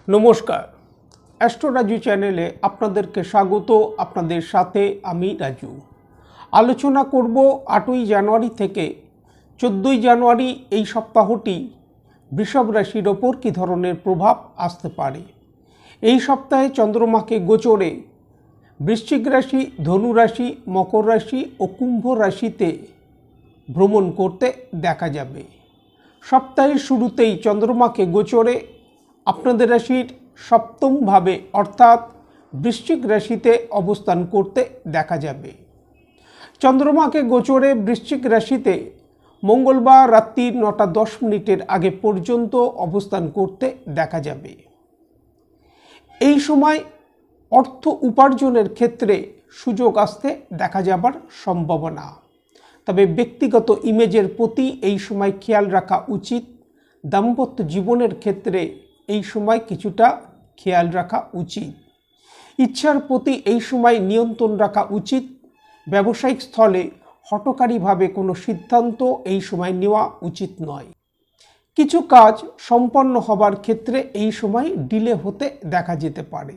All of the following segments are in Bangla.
নমস্কার, অ্যাস্ট্রো রাজু চ্যানেলে আপনাদেরকে স্বাগত। আপনাদের সাথে আমি রাজু। আলোচনা করব 8ই জানুয়ারি থেকে 14ই জানুয়ারি এই সপ্তাহটি বৃষভ রাশির ওপর কী ধরনের প্রভাব আসতে পারে। এই সপ্তাহে চন্দ্রমাকে গোচরে বৃশ্চিক রাশি, ধনু রাশি, মকর রাশি ও কুম্ভ রাশিতে ভ্রমণ করতে দেখা যাবে। সপ্তাহের শুরুতেই চন্দ্রমাকে গোচরে আপনাদের রাশির সপ্তম ভাবে অর্থাৎ বৃশ্চিক রাশিতে অবস্থান করতে দেখা যাবে। চন্দ্রমাকে গোচরে বৃশ্চিক রাশিতে মঙ্গলবার রাত্রি 9টা 10 মিনিটের আগে পর্যন্ত অবস্থান করতে দেখা যাবে। এই সময় অর্থ উপার্জনের ক্ষেত্রে সুযোগ আসতে দেখা যাবার সম্ভাবনা, তবে ব্যক্তিগত ইমেজের প্রতি এই সময় খেয়াল রাখা উচিত। দাম্পত্য জীবনের ক্ষেত্রে এই সময় কিছুটা খেয়াল রাখা উচিত। ইচ্ছার প্রতি এই সময় নিয়ন্ত্রণ রাখা উচিত। ব্যবসায়িক স্থলে হঠকারীভাবে কোনো সিদ্ধান্ত এই সময় নেওয়া উচিত নয়। কিছু কাজ সম্পন্ন হবার ক্ষেত্রে এই সময় ডিলে হতে দেখা যেতে পারে।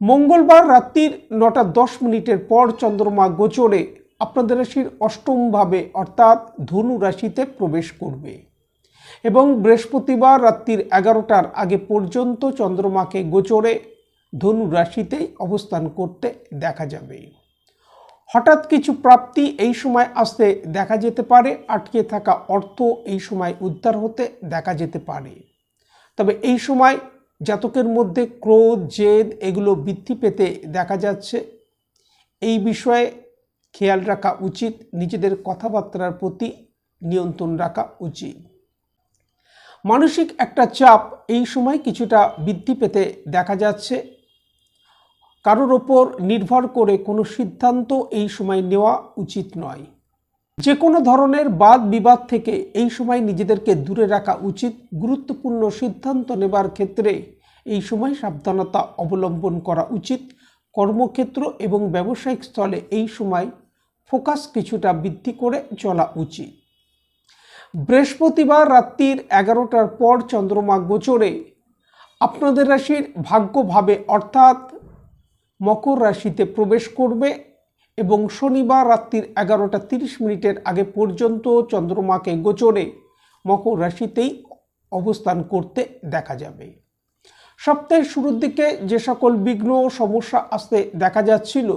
মঙ্গলবার রাত্রির 9টা 10 মিনিটের পর চন্দ্রমা গোচরে আপনাদের রাশির অষ্টম ভাবে অর্থাৎ ধনু রাশিতে প্রবেশ করবে এবং বৃহস্পতিবার রাত্রির 11টার আগে পর্যন্ত চন্দ্রমাকে গোচরে ধনু রাশিতেই অবস্থান করতে দেখা যাবে। হঠাৎ কিছু প্রাপ্তি এই সময় আসতে দেখা যেতে পারে। আটকে থাকা অর্থ এই সময় উদ্ধার হতে দেখা যেতে পারে, তবে এই সময় জাতকের মধ্যে ক্রোধ, জেদ এগুলো বৃদ্ধি পেতে দেখা যাচ্ছে। এই বিষয়ে খেয়াল রাখা উচিত। নিজেদের কথাবার্তার প্রতি নিয়ন্ত্রণ রাখা উচিত। মানসিক একটা চাপ এই সময় কিছুটা বৃদ্ধি পেতে দেখা যাচ্ছে। কারোর ওপর নির্ভর করে কোনো সিদ্ধান্ত এই সময় নেওয়া উচিত নয়। যে কোনো ধরনের বাদ বিবাদ থেকে এই সময় নিজেদেরকে দূরে রাখা উচিত। গুরুত্বপূর্ণ সিদ্ধান্ত নেবার ক্ষেত্রে এই সময় সাবধানতা অবলম্বন করা উচিত। কর্মক্ষেত্র এবং ব্যবসায়িক স্থলে এই সময় ফোকাস কিছুটা বৃদ্ধি করে চলা উচিত। বৃহস্পতিবার রাত্রির 11টার পর চন্দ্রমা গোচরে আপনাদের রাশির ভাগ্যভাবে অর্থাৎ মকর রাশিতে প্রবেশ করবে এবং শনিবার রাত্রির 11টা 30 মিনিটের আগে পর্যন্ত চন্দ্রমাকে গোচরে মকর রাশিতেই অবস্থান করতে দেখা যাবে। সপ্তাহের শুরুর দিকে যে সকল বিঘ্ন সমস্যা আসতে দেখা যাচ্ছিল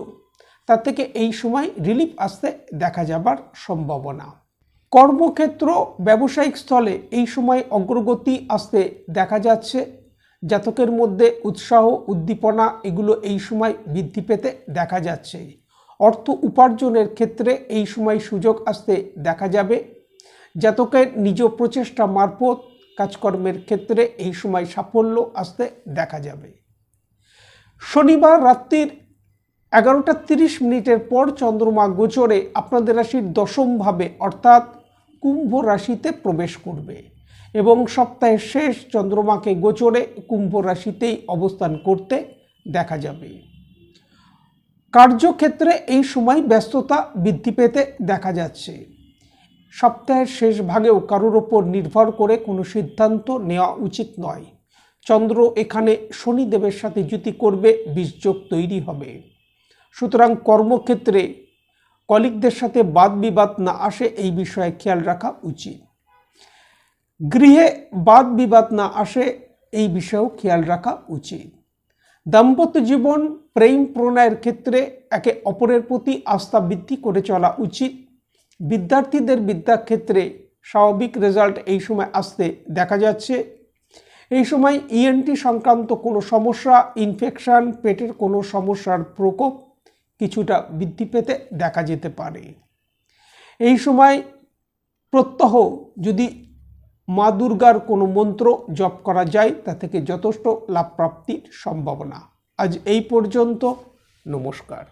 তা থেকে এই সময় রিলিফ আসতে দেখা যাবার সম্ভাবনা। কর্মক্ষেত্র, ব্যবসায়িক স্থলে এই সময় অগ্রগতি আসতে দেখা যাচ্ছে। জাতকের মধ্যে উৎসাহ, উদ্দীপনা এগুলো এই সময় বৃদ্ধি পেতে দেখা যাচ্ছে। অর্থ উপার্জনের ক্ষেত্রে এই সময় সুযোগ আসতে দেখা যাবে। জাতকের নিজ প্রচেষ্টা মারফত কাজকর্মের ক্ষেত্রে এই সময় সাফল্য আসতে দেখা যাবে। শনিবার রাত্রির 11টা 30 মিনিটের পর চন্দ্রমা গোচরে আপনাদের রাশির দশম ভাবে অর্থাৎ কুম্ভ রাশিতে প্রবেশ করবে এবং সপ্তাহের শেষ চন্দ্রমাকে গোচরে কুম্ভ রাশিতেই অবস্থান করতে দেখা যাবে। কার্যক্ষেত্রে এই সময় ব্যস্ততা বৃদ্ধি পেতে দেখা যাচ্ছে। সপ্তাহের শেষ ভাগেও কারোর ওপর নির্ভর করে কোনো সিদ্ধান্ত নেওয়া উচিত নয়। চন্দ্র এখানে শনিদেবের সাথে যুতি করবে, বিষযোগ তৈরি হবে। সুতরাং কর্মক্ষেত্রে কলিগদের সাথে বাদ বিবাদ না আসে এই বিষয়ে খেয়াল রাখা উচিত। গৃহে বাদ বিবাদ না আসে এই বিষয়েও খেয়াল রাখা উচিত। দাম্পত্য জীবন, প্রেম প্রণয়ের ক্ষেত্রে একে অপরের প্রতি আস্থা বৃদ্ধি করে চলা উচিত। বিদ্যার্থীদের বিদ্যাক্ষেত্রে স্বাভাবিক রেজাল্ট এই সময় আসতে দেখা যাচ্ছে। এই সময় ইএনটি সংক্রান্ত কোনো সমস্যা, ইনফেকশন, পেটের কোনো সমস্যার প্রকোপ কিছুটা বৃদ্ধি পেতে দেখা যেতে পারে। এই সময় প্রত্যহ যদি মা দুর্গার কোনো মন্ত্র জপ করা যায় তা থেকে যথেষ্ট লাভ প্রাপ্তির সম্ভাবনা। আজ এই পর্যন্ত। নমস্কার।